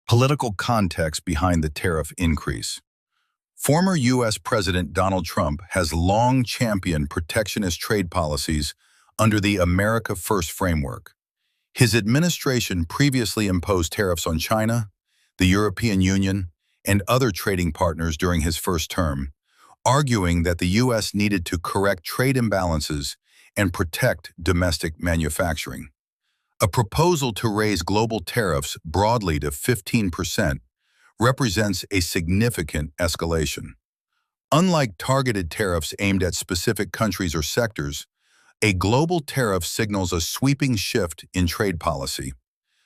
Political context behind the tariff increase. Former U.S. President Donald Trump has long championed protectionist trade policies under the America First framework. His administration previously imposed tariffs on China, the European Union, and other trading partners during his first term, arguing that the U.S. needed to correct trade imbalances and protect domestic manufacturing. A proposal to raise global tariffs broadly to 15% represents a significant escalation. Unlike targeted tariffs aimed at specific countries or sectors, a global tariff signals a sweeping shift in trade policy.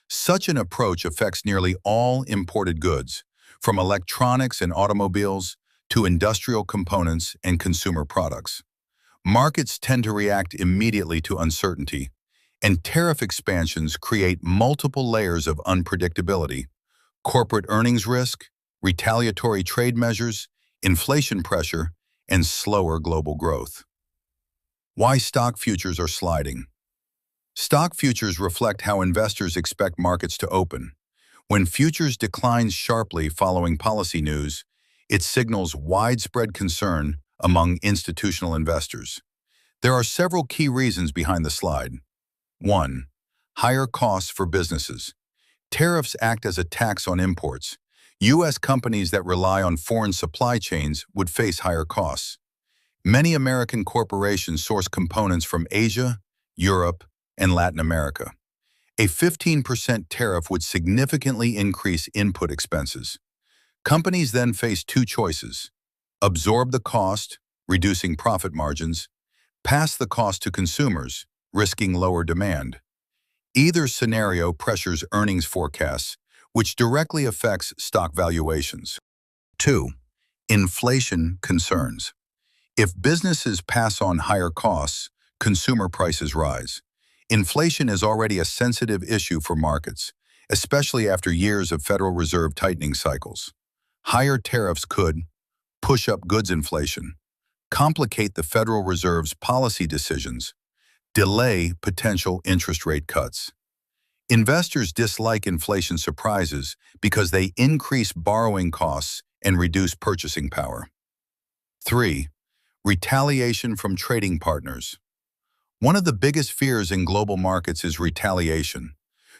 Such an approach affects nearly all imported goods, from electronics and automobiles to industrial components and consumer products. Markets tend to react immediately to uncertainty, and tariff expansions create multiple layers of unpredictability: corporate earnings risk, retaliatory trade measures, inflation pressure, and slower global growth. Why stock futures are sliding. Stock futures reflect how investors expect markets to open. When futures decline sharply following policy news, it signals widespread concern among institutional investors. There are several key reasons behind the slide. 1. Higher costs for businesses. Tariffs act as a tax on imports. U.S. companies that rely on foreign supply chains would face higher costs. Many American corporations source components from Asia, Europe, and Latin America. A 15% tariff would significantly increase input expenses. Companies then face two choices: absorb the cost, reducing profit margins; pass the cost to consumers, risking lower demand. Either scenario pressures earnings forecasts, which directly affects stock valuations. 2. Inflation concerns. If businesses pass on higher costs, consumer prices rise. Inflation is already a sensitive issue for markets, especially after years of Federal Reserve tightening cycles. Higher tariffs could push up goods inflation, complicate the Federal Reserve's policy decisions, delay potential interest rate cuts. Investors dislike inflation surprises because they increase borrowing costs and reduce purchasing power. 3. Retaliation from trading partners. One of the biggest fears in global markets is retaliation.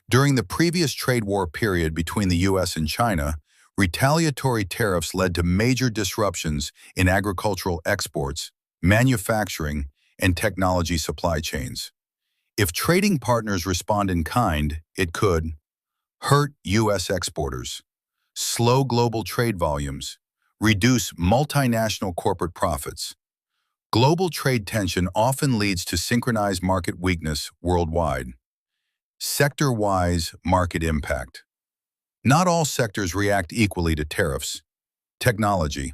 During the previous trade war period between the U.S. and China, retaliatory tariffs led to major disruptions in agricultural exports, manufacturing, and technology supply chains. If trading partners respond in kind, it could hurt U.S. exporters, slow global trade volumes, reduce multinational corporate profits. Global trade tension often leads to synchronized market weakness worldwide. Sector-wise market impact. Not all sectors react equally to tariffs. Technology.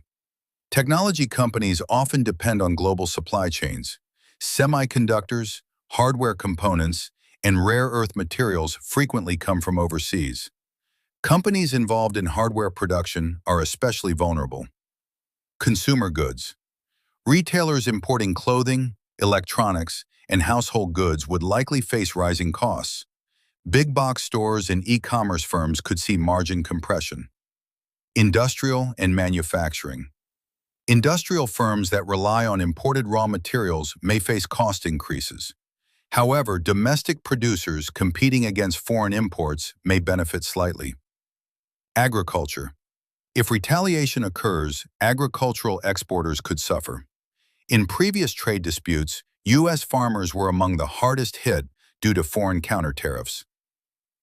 Technology companies often depend on global supply chains. Semiconductors, hardware components, and rare earth materials frequently come from overseas. Companies involved in hardware production are especially vulnerable. Consumer goods. Retailers importing clothing, electronics, and household goods would likely face rising costs. Big box stores and e-commerce firms could see margin compression. Industrial and manufacturing. Industrial firms that rely on imported raw materials may face cost increases. However, domestic producers competing against foreign imports may benefit slightly. Agriculture. If retaliation occurs, agricultural exporters could suffer. In previous trade disputes, U.S. farmers were among the hardest hit due to foreign counter tariffs.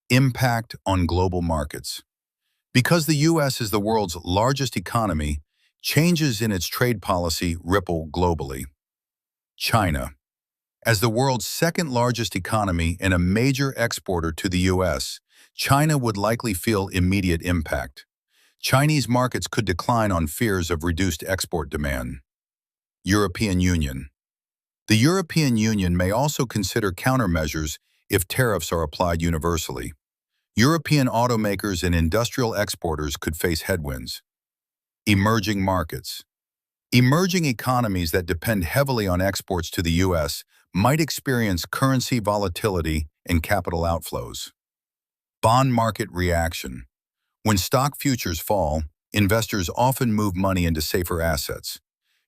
Impact on global markets. Because the U.S. is the world's largest economy, changes in its trade policy ripple globally. China. As the world's second-largest economy and a major exporter to the U.S., China would likely feel immediate impact. Chinese markets could decline on fears of reduced export demand. European Union. The European Union may also consider countermeasures if tariffs are applied universally. European automakers and industrial exporters could face headwinds. Emerging markets. Emerging economies that depend heavily on exports to the U.S. might experience currency volatility and capital outflows. Bond market reaction. When stock futures fall, investors often move money into safer assets.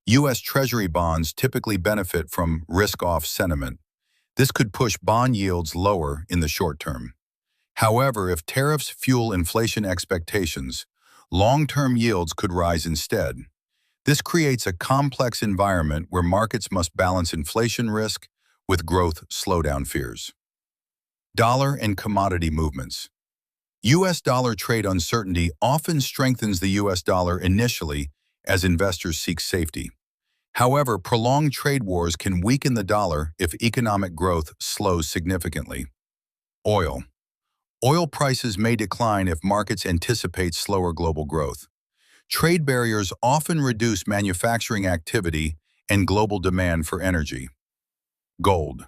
U.S. Treasury bonds typically benefit from risk-off sentiment. This could push bond yields lower in the short term. However, if tariffs fuel inflation expectations, long-term yields could rise instead. This creates a complex environment where markets must balance inflation risk with growth slowdown fears. Dollar and commodity movements. U.S. dollar trade uncertainty often strengthens the U.S. dollar initially as investors seek safety. However, prolonged trade wars can weaken the dollar if economic growth slows significantly. Oil. Oil prices may decline if markets anticipate slower global growth. Trade barriers often reduce manufacturing activity and global demand for energy. Gold.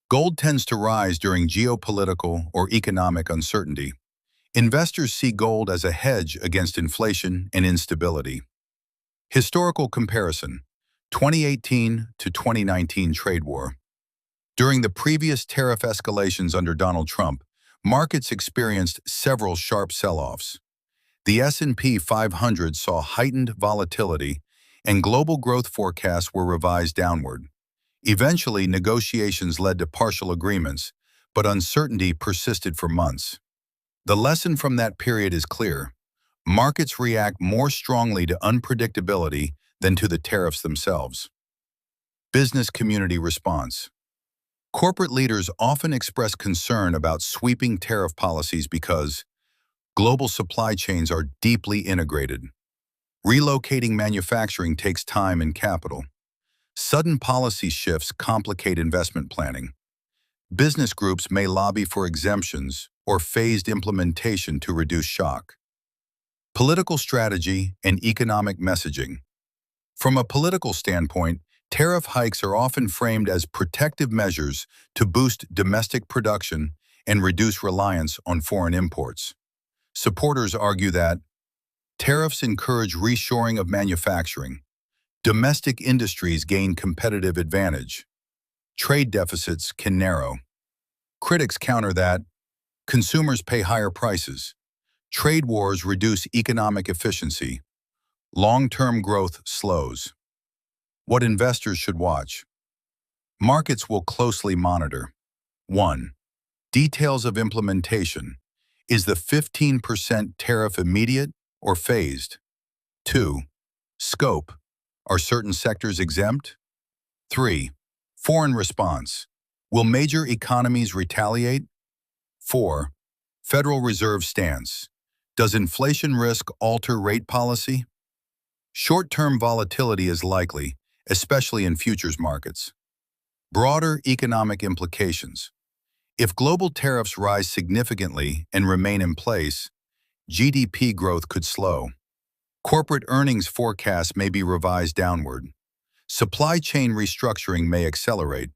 Gold tends to rise during geopolitical or economic uncertainty. Investors see gold as a hedge against inflation and instability. Historical comparison: 2018 to 2019 trade war. During the previous tariff escalations under Donald Trump, markets experienced several sharp sell-offs. The S&P 500 saw heightened volatility, and global growth forecasts were revised downward. Eventually, negotiations led to partial agreements, but uncertainty persisted for months. The lesson from that period is clear. Markets react more strongly to unpredictability than to the tariffs themselves. Business community response. Corporate leaders often express concern about sweeping tariff policies because global supply chains are deeply integrated. Relocating manufacturing takes time and capital. Sudden policy shifts complicate investment planning. Business groups may lobby for exemptions or phased implementation to reduce shock. Political strategy and economic messaging. From a political standpoint, tariff hikes are often framed as protective measures to boost domestic production and reduce reliance on foreign imports. Supporters argue that tariffs encourage reshoring of manufacturing. Domestic industries gain competitive advantage. Trade deficits can narrow. Critics counter that consumers pay higher prices. Trade wars reduce economic efficiency. Long-term growth slows. What investors should watch. Markets will closely monitor. 1. Details of implementation. Is the 15% tariff immediate or phased? 2. Scope. Are certain sectors exempt? 3. Foreign response. Will major economies retaliate? 4. Federal Reserve stance. Does inflation risk alter rate policy? Short-term volatility is likely, especially in futures markets. Broader economic implications. If global tariffs rise significantly and remain in place, GDP growth could slow. Corporate earnings forecasts may be revised downward. Supply chain restructuring may accelerate.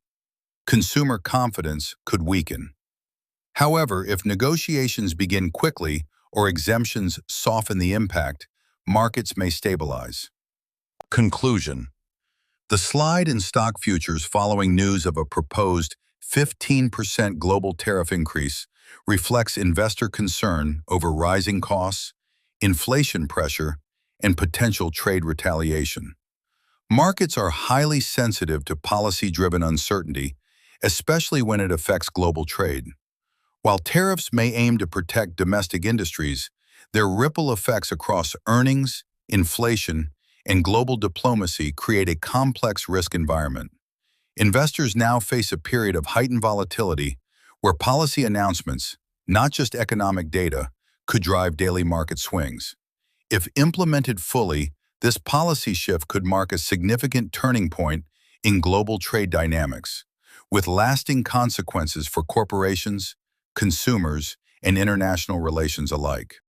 Consumer confidence could weaken. However, if negotiations begin quickly or exemptions soften the impact, markets may stabilize. Conclusion. The slide in stock futures following news of a proposed 15% global tariff increase reflects investor concern over rising costs, inflation pressure, and potential trade retaliation. Markets are highly sensitive to policy-driven uncertainty, especially when it affects global trade. While tariffs may aim to protect domestic industries, their ripple effects across earnings, inflation, and global diplomacy create a complex risk environment. Investors now face a period of heightened volatility where policy announcements, not just economic data, could drive daily market swings. If implemented fully, this policy shift could mark a significant turning point in global trade dynamics, with lasting consequences for corporations, consumers, and international relations alike.